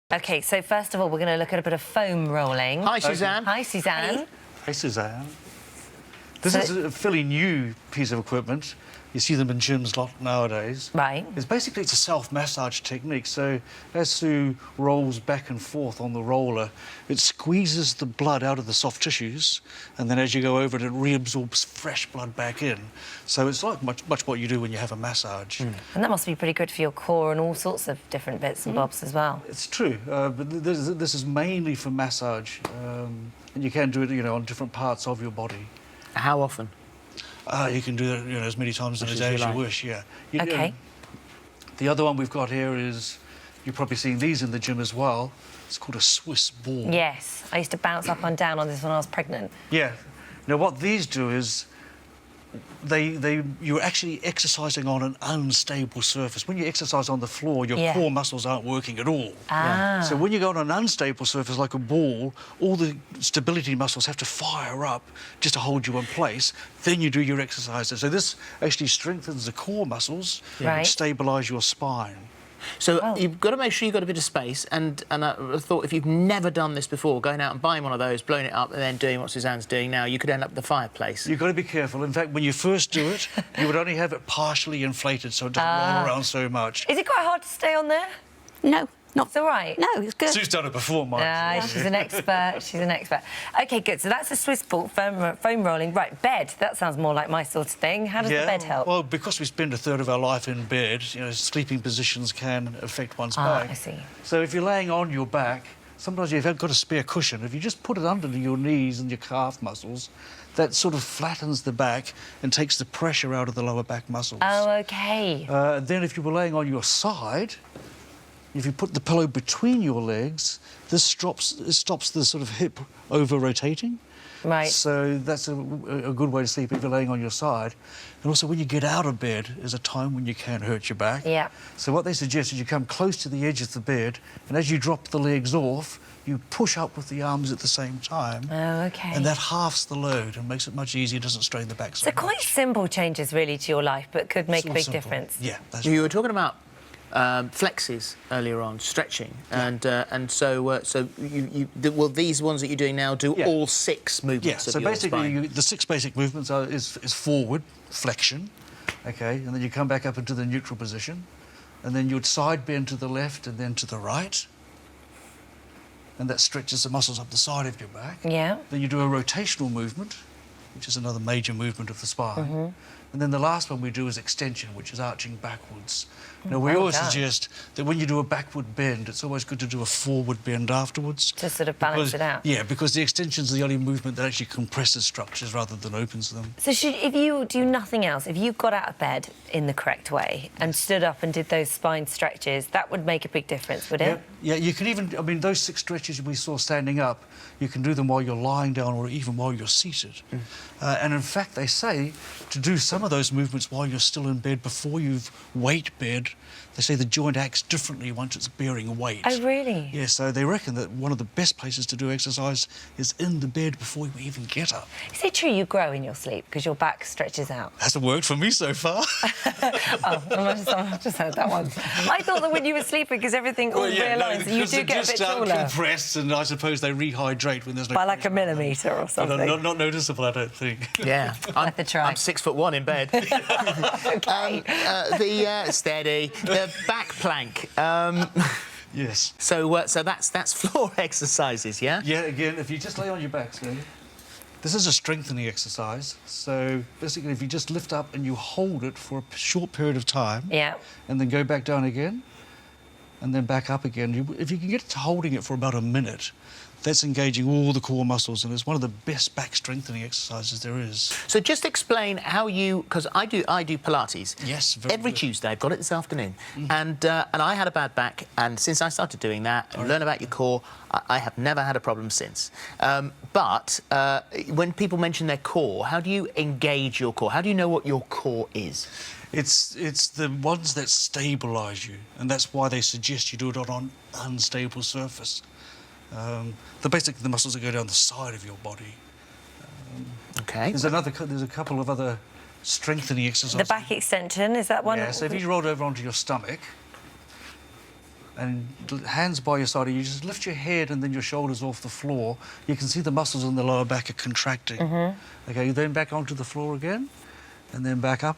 OK, so first of all, we're going to look at a bit of foam rolling. Hi, Suzanne. Hi, Suzanne. Hey, Suzanne. This is a fairly new piece of equipment. You see them in gyms a lot nowadays. Right. It's a self-massage technique. So as Sue rolls back and forth on the roller, it squeezes the blood out of the soft tissues, and then as you go over it, it reabsorbs fresh blood back in. So it's like much what you do when you have a massage. And that must be pretty good for your core and all sorts of different bits and bobs as well. It's true, but this is mainly for massage, and you can do it, on different parts of your body. How often? You can do it, as many times in a day as you wish, yeah. OK. The other one we've got here is, you've probably seen these in the gym as well. It's called a Swiss ball. Yes, I used to bounce up and down on this when I was pregnant. Yeah. Now, what these do is, you're actually exercising on an unstable surface. When you exercise on the floor, your core muscles aren't working at all. Ah. So when you go on an unstable surface like a ball, all the stability muscles have to fire up just to hold you in place. Then you do your exercises. So this actually strengthens the core muscles, which stabilise your spine. So you've got to make sure you've got a bit of space, and I thought if you've never done this before, going out and buying one of those, blowing it up, and then doing what Suzanne's doing now, you could end up at the fireplace. You've got to be careful. In fact, when you first do it, you would only have it partially inflated, so it doesn't roll around so much. Is it quite hard to stay on there? No, not. It's all right. No, it's good. Sue's done it before, Mike. She's an expert. She's an expert. OK, good. So that's a Swiss ball, foam rolling. Right, bed. That sounds more like my sort of thing. How does the bed help? Well, because we spend a third of our life in bed, sleeping positions can affect one's back. I see. So if you're laying on your back, sometimes you've got a spare cushion. If you just put it under your knees and your calf muscles, that sort of flattens the back and takes the pressure out of the lower back muscles. Oh, OK. Then if you were laying on your side, if you put the pillow between your legs, this stops the sort of hip over-rotating. Right. So that's a good way to sleep if you're laying on your side. And also, when you get out of bed is a time when you can hurt your back. Yeah. So what they suggest is you come close to the edge of the bed, and as you drop the legs off, you push up with the arms at the same time. Oh, OK. And that halves the load and makes it much easier, doesn't strain the back so So quite simple changes, really, to your life, but could make a big difference. Yeah. You were talking about flexes earlier on, stretching, and so will these ones that you're doing now do all 6 movements of your spine? So basically, the 6 basic movements is forward, flexion, OK, and then you come back up into the neutral position, and then you'd side bend to the left and then to the right, and that stretches the muscles up the side of your back. Yeah. Then you do a rotational movement, which is another major movement of the spine. And then the last one we do is extension, which is arching backwards. Now, we always suggest that when you do a backward bend, it's always good to do a forward bend afterwards. To sort of balance it out. Yeah, because the extension's the only movement that actually compresses structures rather than opens them. So if you do nothing else, if you got out of bed in the correct way and stood up and did those spine stretches, that would make a big difference, would it? Yeah, you can even, those 6 stretches we saw standing up, you can do them while you're lying down or even while you're seated. And in fact, they say to do some of those movements while you're still in bed before you've weight bed. They say the joint acts differently once it's bearing weight. Oh, really? Yeah, so they reckon that one of the best places to do exercise is in the bed before you even get up. Is it true you grow in your sleep because your back stretches out? Hasn't worked for me so far. I've just heard that once. I thought that when you were sleeping, because everything all realigns, you do get a bit taller. Compressed, and I suppose they rehydrate when there's no... By like a millimetre or something. Not noticeable, I don't think. Yeah. I'm 6'1" in bed. OK. Steady. The back plank. Yes. So that's floor exercises, yeah? Yeah, again, if you just lay on your back, Steve, this is a strengthening exercise. So basically, if you just lift up and you hold it for a short period of time, and then go back down again, and then back up again, if you can get to holding it for about a minute, that's engaging all the core muscles, and it's one of the best back strengthening exercises there is. So just explain how you, because I do Pilates. Yes, every Tuesday. I've got it this afternoon, and I had a bad back, and since I started doing that and learn about your core, I have never had a problem since. But when people mention their core, how do you engage your core? How do you know what your core is? It's the ones that stabilise you, and that's why they suggest you do it on an unstable surface. Basically the muscles that go down the side of your body. OK. There's a couple of other strengthening exercises. The back extension, is that one? Yeah, so if you rolled over onto your stomach, and hands by your side, you just lift your head and then your shoulders off the floor. You can see the muscles in the lower back are contracting. Okay, then back onto the floor again, and then back up.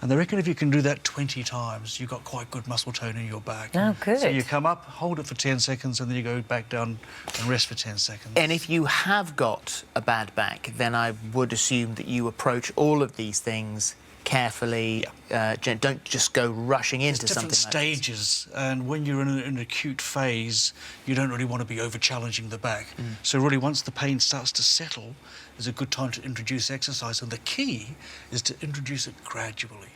And I reckon if you can do that 20 times, you've got quite good muscle tone in your back. Oh, good. So you come up, hold it for 10 seconds, and then you go back down and rest for 10 seconds. And if you have got a bad back, then I would assume that you approach all of these things carefully. Don't just go rushing into something There's different stages, and when you're in an acute phase, you don't really want to be over-challenging the back. So really, once the pain starts to settle, is a good time to introduce exercise, and the key is to introduce it gradually.